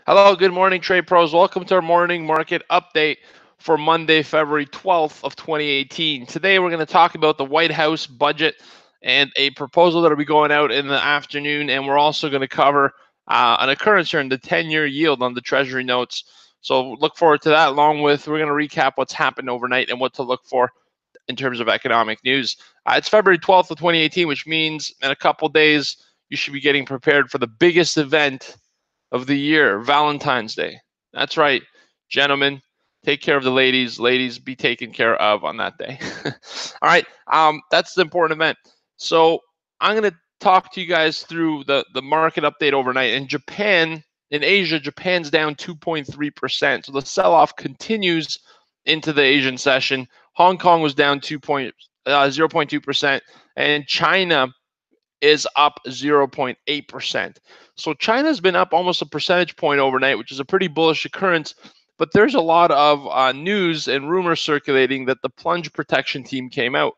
Hello, good morning, trade pros. Welcome to our morning market update for Monday, February 12th of 2018. Today, we're going to talk about the White House budget and a proposal that will be going out in the afternoon. And we're also going to cover an occurrence here in the 10-year yield on the Treasury notes. So look forward to that. Along with, we're going to recap what's happened overnight and what to look for in terms of economic news. It's February 12th of 2018, which means in a couple days, you should be getting prepared for the biggest event of the year, Valentine's Day. That's right, gentlemen. Take care of the ladies. Ladies, be taken care of on that day. All right, that's the important event. So I'm going to talk to you guys through the market update overnight. In Japan, in Asia, Japan's down 2.3%. So the sell-off continues into the Asian session. Hong Kong was down 0.2%, and China is up 0.8%. So China's been up almost a percentage point overnight, which is a pretty bullish occurrence. But there's a lot of news and rumors circulating that the plunge protection team came out.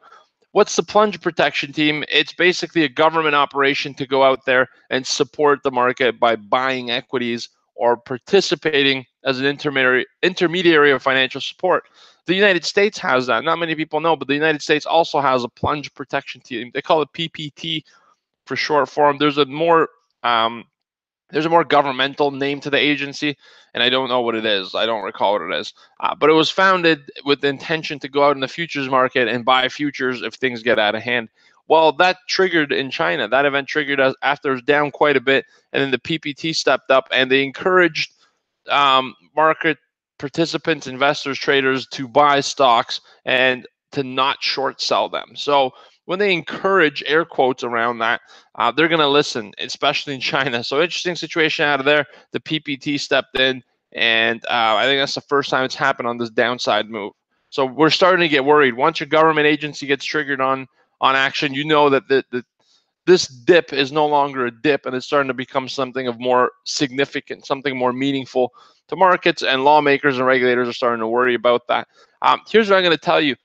What's the plunge protection team? It's basically a government operation to go out there and support the market by buying equities or participating as an intermediary of financial support. The United States has that. Not many people know, but the United States also has a plunge protection team. They call it PPT for short form. There's a more governmental name to the agency, and I don't know what it is. I don't recall what it is. But it was founded with the intention to go out in the futures market and buy futures if things get out of hand. Well, that triggered in China. That event triggered after it was down quite a bit, and then the PPT stepped up, and they encouraged market participants, investors, traders to buy stocks and to not short sell them. So when they encourage air quotes around that, they're going to listen, especially in China. So interesting situation out of there. The PPT stepped in, and I think that's the first time it's happened on this downside move. So we're starting to get worried. Once your government agency gets triggered on action, you know that this dip is no longer a dip, and it's starting to become something of more significant, something more meaningful to markets, and lawmakers and regulators are starting to worry about that. Here's what I'm going to tell you.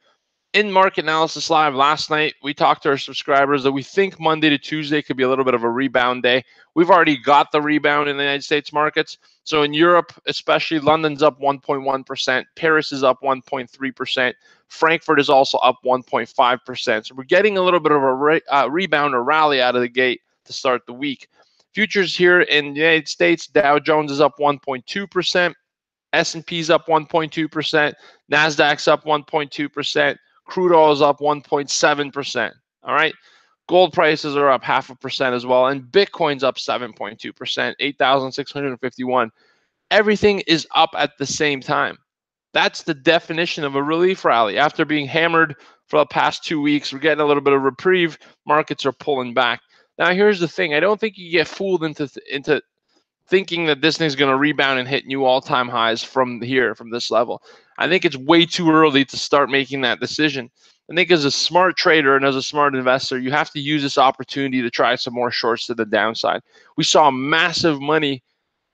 In Market Analysis Live last night, we talked to our subscribers that we think Monday to Tuesday could be a little bit of a rebound day. We've already got the rebound in the United States markets. So in Europe, especially, London's up 1.1%, Paris is up 1.3%, Frankfurt is also up 1.5%. So we're getting a little bit of a rebound or rally out of the gate to start the week. Futures here in the United States, Dow Jones is up 1.2%, S&P's up 1.2%, NASDAQ's up 1.2%, crude oil is up 1.7%. All right. Gold prices are up 0.5% as well. And Bitcoin's up 7.2%, 8,651. Everything is up at the same time. That's the definition of a relief rally. After being hammered for the past 2 weeks, we're getting a little bit of reprieve. Markets are pulling back. Now, here's the thing. I don't think you get fooled into thinking that this thing's going to rebound and hit new all-time highs from here, from this level. I think it's way too early to start making that decision. I think as a smart trader and as a smart investor, you have to use this opportunity to try some more shorts to the downside. We saw massive money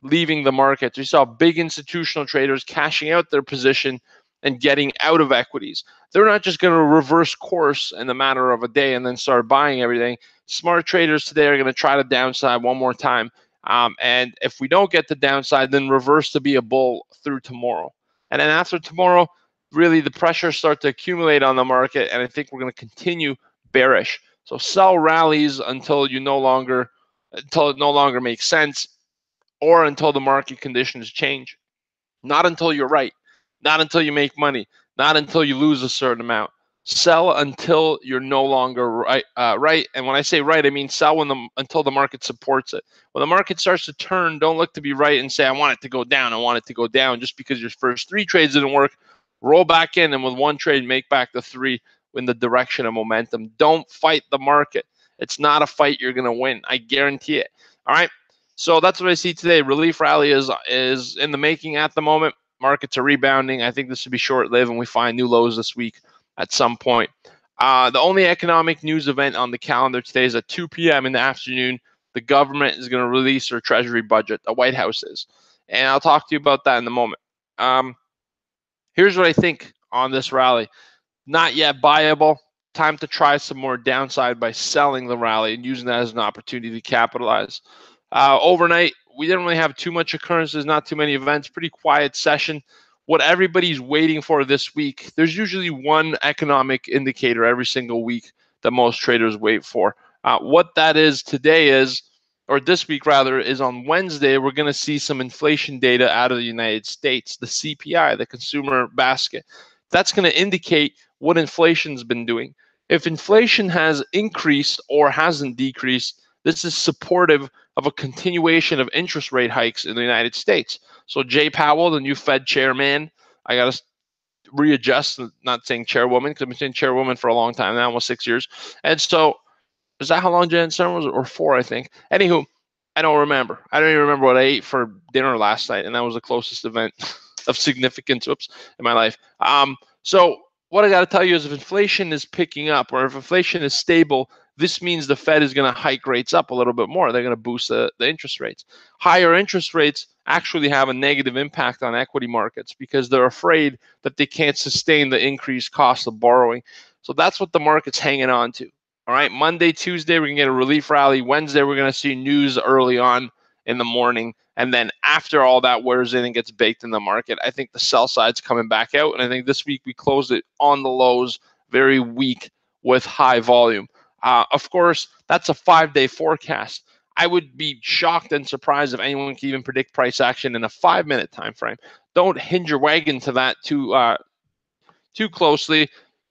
leaving the markets. We saw big institutional traders cashing out their position and getting out of equities. They're not just going to reverse course in the matter of a day and then start buying everything. Smart traders today are going to try to downside one more time. And if we don't get the downside, then reverse to be a bull through tomorrow. And then after tomorrow, really the pressure starts to accumulate on the market, and I think we're going to continue bearish. So sell rallies until it no longer makes sense, or until the market conditions change. Not until you're right. Not until you make money. Not until you lose a certain amount. Sell until you're no longer right. And when I say right, I mean sell until the market supports it. When the market starts to turn, don't look to be right and say, I want it to go down. I want it to go down. Just because your first 3 trades didn't work, roll back in and with 1 trade, make back the 3 in the direction of momentum. Don't fight the market. It's not a fight you're going to win. I guarantee it. All right. So that's what I see today. Relief rally is in the making at the moment. Markets are rebounding. I think this will be short-lived, and we find new lows this week at some point. The only economic news event on the calendar today is at 2 p.m. in the afternoon. The government is going to release their Treasury budget. The White House is. And I'll talk to you about that in a moment. Here's what I think on this rally. Not yet buyable. Time to try some more downside by selling the rally and using that as an opportunity to capitalize. Overnight, we didn't really have too much occurrences, not too many events, pretty quiet session. What everybody's waiting for this week, there's usually one economic indicator every single week that most traders wait for. What that is today is, or this week rather, is on Wednesday, we're going to see some inflation data out of the United States, the CPI, the consumer basket. That's going to indicate what inflation's been doing. If inflation has increased or hasn't decreased, this is supportive of a continuation of interest rate hikes in the United States. So Jay Powell, the new Fed chairman, I got to readjust, not saying chairwoman, because I've been saying chairwoman for a long time now, almost 6 years. And so, is that how long Jan Summer was? Or 4, I think. Anywho, I don't remember. I don't even remember what I ate for dinner last night, and that was the closest event of significance, in my life. So what I got to tell you is, if inflation is picking up, or if inflation is stable, this means the Fed is going to hike rates up a little bit more. They're going to boost the interest rates. Higher interest rates actually have a negative impact on equity markets because they're afraid that they can't sustain the increased cost of borrowing. So that's what the market's hanging on to. All right, Monday, Tuesday, we're going to get a relief rally. Wednesday, we're going to see news early on in the morning. And then after all that wears in and gets baked in the market, I think the sell side's coming back out. And I think this week we closed it on the lows, very weak with high volume. Of course, that's a 5-day forecast. I would be shocked and surprised if anyone can even predict price action in a 5-minute time frame. Don't hinge your wagon to that too closely.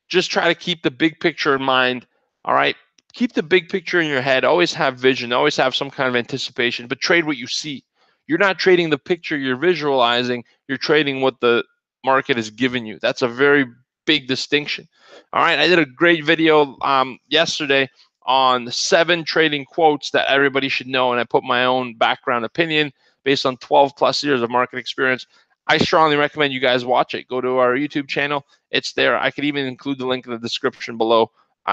Just try to keep the big picture in mind. All right, keep the big picture in your head. Always have vision. Always have some kind of anticipation, but trade what you see. You're not trading the picture you're visualizing. You're trading what the market has given you. That's a very big distinction. All right, I did a great video yesterday on 7 trading quotes that everybody should know, and I put my own background opinion based on 12 plus years of market experience. I strongly recommend you guys watch it. Go to our YouTube channel. It's there. I could even include the link in the description below.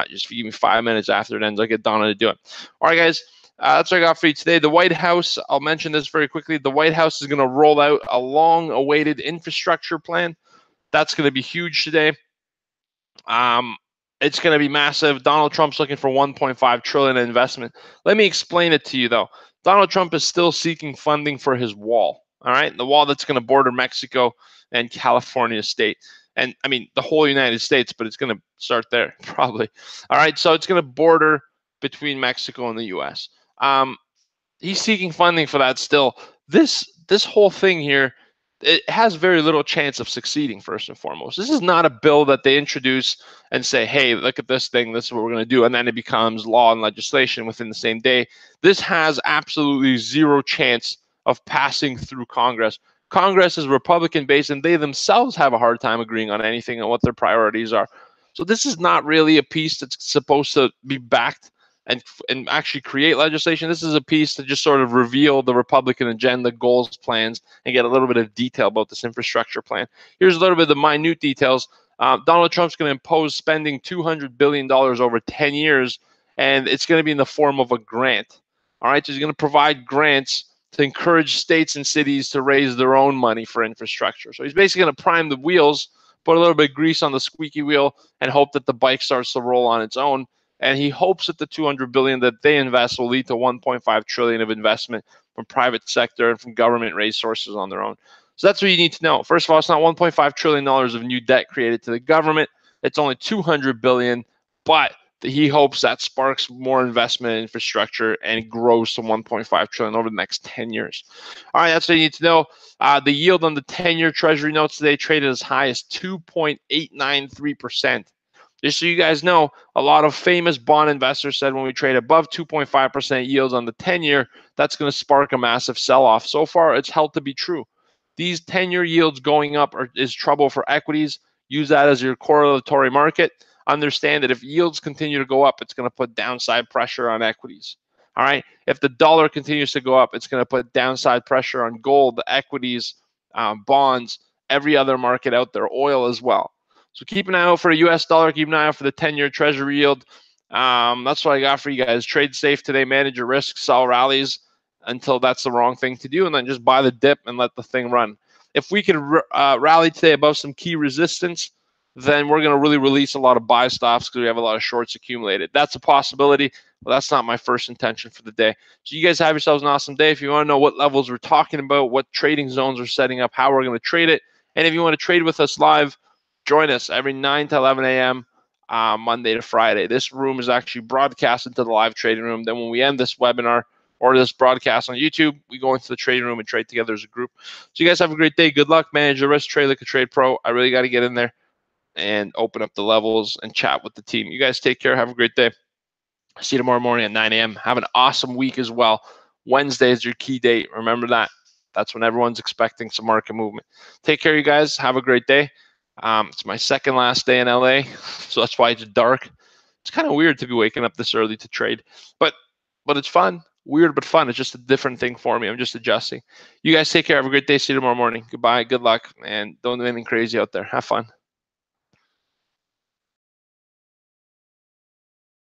Just give me 5 minutes after it ends, I'll get Donna to do it. All right, guys, that's what I got for you today. The White House, I'll mention this very quickly. The White House is going to roll out a long-awaited infrastructure plan. That's going to be huge today. It's going to be massive. Donald Trump's looking for $1.5 trillion in investment. Let me explain it to you, though. Donald Trump is still seeking funding for his wall. All right, the wall that's going to border Mexico and California state. And I mean, the whole United States, but it's going to start there probably. All right, so it's going to border between Mexico and the U.S. He's seeking funding for that still. This whole thing here, it has very little chance of succeeding, first and foremost. This is not a bill that they introduce and say, hey, look at this thing, this is what we're going to do, and then it becomes law and legislation within the same day. This has absolutely zero chance of passing through Congress. Congress is Republican-based, and they themselves have a hard time agreeing on anything and what their priorities are. So this is not really a piece that's supposed to be backed and actually create legislation. This is a piece to just sort of reveal the Republican agenda, goals, plans, and get a little bit of detail about this infrastructure plan. Here's a little bit of the minute details. Donald Trump's going to impose spending $200 billion over 10 years, and it's going to be in the form of a grant. All right, so he's going to provide grants to encourage states and cities to raise their own money for infrastructure. So he's basically going to prime the wheels, put a little bit of grease on the squeaky wheel, and hope that the bike starts to roll on its own. And he hopes that the $200 billion that they invest will lead to $1.5 trillion of investment from private sector and from government-raised sources on their own. So that's what you need to know. First of all, it's not $1.5 trillion of new debt created to the government. It's only $200 billion, but he hopes that sparks more investment in infrastructure and grows to $1.5 trillion over the next 10 years. All right, that's what you need to know. The yield on the 10-year Treasury notes today traded as high as 2.893%. Just so you guys know, a lot of famous bond investors said when we trade above 2.5% yields on the 10-year, that's going to spark a massive sell-off. So far, it's held to be true. These 10-year yields going up is trouble for equities. Use that as your correlatory market. Understand that if yields continue to go up, it's going to put downside pressure on equities. All right. If the dollar continues to go up, it's going to put downside pressure on gold, equities, bonds, every other market out there, oil as well. So keep an eye out for a US dollar. Keep an eye out for the 10-year Treasury yield. That's what I got for you guys. Trade safe today. Manage your risks. Sell rallies until that's the wrong thing to do, and then just buy the dip and let the thing run. If we could rally today above some key resistance, then we're going to really release a lot of buy stops because we have a lot of shorts accumulated. That's a possibility, but that's not my first intention for the day. So you guys have yourselves an awesome day. If you want to know what levels we're talking about, what trading zones we're setting up, how we're going to trade it, and if you want to trade with us live, join us every 9 to 11 a.m. Monday to Friday. This room is actually broadcast into the live trading room. Then when we end this webinar or this broadcast on YouTube, we go into the trading room and trade together as a group. So you guys have a great day. Good luck. Manage your risk. Trade like a trade pro. I really got to get in there and open up the levels and chat with the team. You guys take care. Have a great day. See you tomorrow morning at 9 a.m. Have an awesome week as well. Wednesday is your key date. Remember that. That's when everyone's expecting some market movement. Take care, you guys. Have a great day. It's my second last day in LA, so that's why it's dark. It's kind of weird to be waking up this early to trade, but it's fun. Weird but fun. It's just a different thing for me. I'm just adjusting. You guys take care. Have a great day. See you tomorrow morning. Goodbye. Good luck, and don't do anything crazy out there. Have fun.